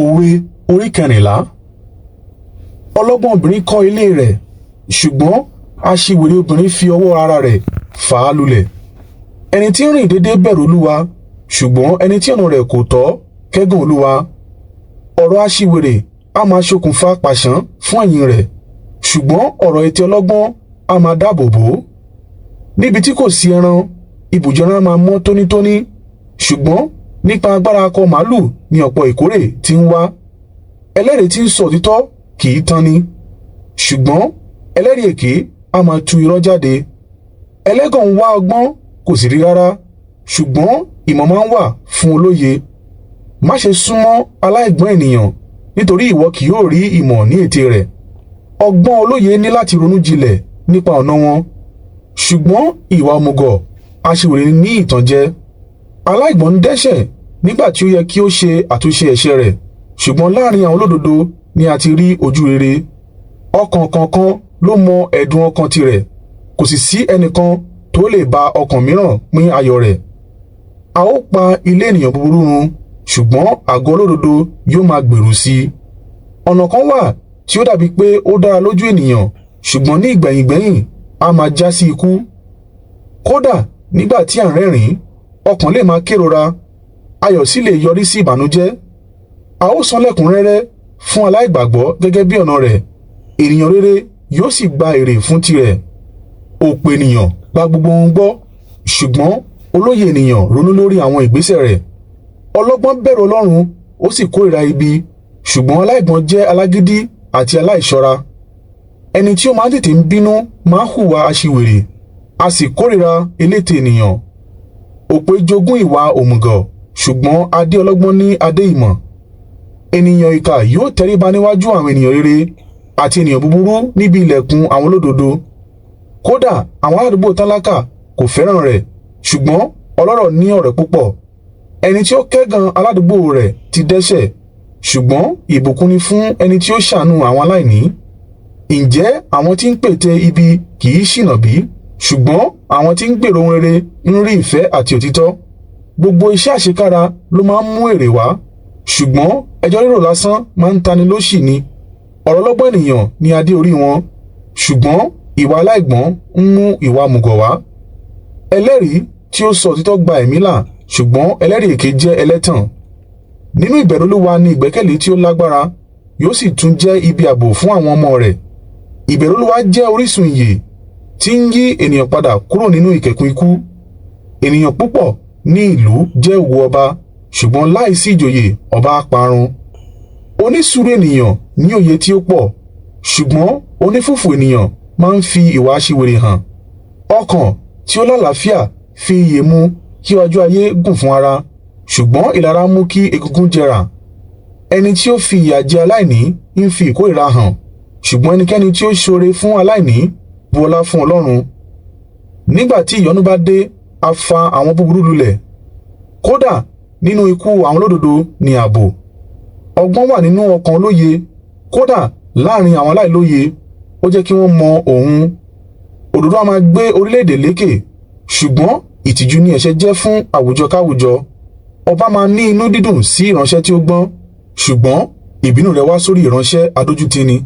Òwe orí kẹrìnlá. Ọlọ́gbọ́n obìnrin kọ́ ilé rẹ̀, ṣùgbọ́n aṣiwèrè obìnrin fi ọwọ́ ara rẹ̀ fà á lulẹ̀. Ẹni tí ń rìn déédé bẹ̀rù Olúwa, ṣùgbọ́n ẹni tí ọ̀nà rẹ̀ kò tọ́ kẹ́gàn Olúwa. Ọ̀rọ̀ aṣiwèrè a máa ṣokùnfà pàṣán fún ẹ̀yìn rẹ̀, ṣùgbọ́n ọ̀rọ̀ ètè ọlọ́gbọ́n a máa dáàbò bò ó. Níbi tí kò sí ẹran, ibùjẹ ẹran máa mọ́ tónítóní, ṣùgbọ́n nípa agbára akọ màálù ni ọ̀pọ̀ ìkórè ti ń wá. Ẹlẹ́rìí tí ń sọ òtítọ́ kì í tán ni, ṣùgbọ́n ẹlẹ́rìí èké a máa tú irọ́ jáde. Ẹlẹ́gàn ń wá ọgbọ́n kò sì rí rárá, ṣùgbọ́n ìmọ̀ máa ń wà fún olóye. Má ṣe súnmọ́ aláìgbọ́n ènìyàn, nítorí ìwọ kì yóò rí ìmọ̀ ní ètè rẹ̀. Ọgbọ́n olóye ní láti ronú jinlẹ̀ nípa ọ̀nà wọn, ṣùgbọ́n ìwà òmùgọ̀ aṣiwèrè ní ìtànjẹ. Aláìgbọ́n ń dẹ́ṣẹ̀ nígbà tí ó yẹ kí ó ṣe àtúnṣe ẹ̀ṣẹ̀ rẹ̀, ṣùgbọ́n láàrin àwọn olódodo ni a ti rí ojú rere. Ọkàn kọ̀ọ̀kan ló mọ ẹ̀dùn ọkàn tirẹ̀, kò sì sí ẹnìkan tó lè bá ọkàn mìíràn pín ayọ̀ rẹ̀. A ó pa ilé ènìyàn búburú run, ṣùgbọ́n àgọ́ olódodo yóò máa gbèrú sí i. Ọ̀nà kan wà tí ó dàbí pé ó dára lójú ènìyàn, ṣùgbọ́n ní ìgbẹ̀yìngbẹ́yìn a máa já sí ikú. Kódà nígbà tí à ń rẹ́rìn-ín, ọkàn lè máa kérora, ayọ̀ sì lè yọrí sí ìbànújẹ́. A ó san lẹ́kùnrẹ́rẹ́ fún aláìgbàgbọ́ gẹ́gẹ́ bí ọ̀nà rẹ̀, ènìyàn rere yóò sì gba èrè fún tirẹ̀. Òpè ènìyàn gba gbogbo ohun gbọ́, ṣùgbọ́n olóye ènìyàn ronú lórí àwọn ìgbésẹ̀ rẹ̀. Ọlọ́gbọ́n bẹ̀rù Ọlọ́run ó sì kórìíra ibi, ṣùgbọ́n aláìgbọ́n jẹ́ alágídí àti aláìṣọ́ra. Ẹni tí ó máa ń tètè ń bínú máa ń hùwà aṣiwèrè, a sì kórìíra elétè ènìyàn. Òpè jogún ìwà òmùgọ̀, ṣùgbọ́n adé ọlọ́gbọ́n ní adé ìmọ̀. Ènìyàn ìkà yóò tẹríba níwájú àwọn ènìyàn rere, àti ènìyàn búburú níbi ilẹ̀kùn àwọn olódodo. Kódà àwọn aládùúgbò tálákà kò fẹ́ràn rẹ̀, ṣùgbọ́n ọlọ́rọ̀ ní ọ̀rẹ́ púpọ̀. Ẹni tí ó kẹ́gàn aládùúgbò rẹ̀ ti dẹ́ṣẹ̀, ṣùgbọ́n ìbùkún ni fún ẹni tí ó ṣàánú àwọn aláìní. Ǹjẹ́ àwọn tí ń pète ibi kì í ṣìnà bí? Ṣùgbọ́n àwọn tí ń gbèrò ohun rere ń rí ìfẹ́ àti òtítọ́. Gbogbo iṣẹ́ àṣekára ló máa ń mú èrè wá, ṣùgbọ́n ẹjọ́ rírò lásán máa ń tani lóṣì ni. Ọ̀rọ̀ ọlọ́gbọ́n ènìyàn ni adé orí wọn, ṣùgbọ́n ìwà aláìgbọ́n ń mú ìwà òmùgọ̀ wá. Ẹlẹ́rìí tí ó sọ òtítọ́ gba ẹ̀mí là, ṣùgbọ́n ẹlẹ́rìí èké jẹ́ ẹlẹ́tàn. Nínú ìbẹ̀rù Olúwa ni ìgbẹ́kẹ̀lé tí ó lágbára, yóò sì tún jẹ́ ibi ààbò fún àwọn ọmọ rẹ̀. Ìbẹ̀rù Olúwa jẹ́ orísun ìyè tí ń yí ènìyàn padà kúrò nínú ìkẹ̀kùn ikú. Ènìyàn púpọ̀ ní ìlú jẹ́ ògo ọba, ṣùgbọ́n láìsí ìjòyè ọba á parun. Onísùúrù ènìyàn ní òye tí ó pọ̀, ṣùgbọ́n onífùfù ènìyàn máa ń fi ìwà aṣiwèrè hàn. Ọkàn tí ó lálàáfíà fi iyè mu kí ọjọ́ ayé gùn fún ara, ṣùgbọ́n ìlara mú kí egungun jẹrà. Ẹni tí ó fi ìyà jẹ aláìní ń fi ìkórìíra hàn, ṣùgbọ́n ẹnikẹ́ni tí ó ṣoore fún aláìní bu ọlá fún Ọlọ́run. Nígbà tí ìyọnu bá dé, a fa àwọn búburú lulẹ̀. Kódà nínú ikú àwọn olódodo ni ààbò. Ọgbọ́n wà nínú ọkàn olóye, kódà láàrin àwọn aláìlóye ó jẹ́ kí wọ́n mọ òun. Òdodo a máa gbé orílẹ̀-èdè lékè, ṣùgbọ́n ìtìjú ni ẹ̀ṣẹ̀ jẹ́ fún àwùjọ káwùjọ. Ọba máa ní inú dídùn sí ìránṣẹ́ tí ó gbọ́n, ṣùgbọ́n ìbínú rẹ̀ wá sórí ìránṣẹ́ adójútini.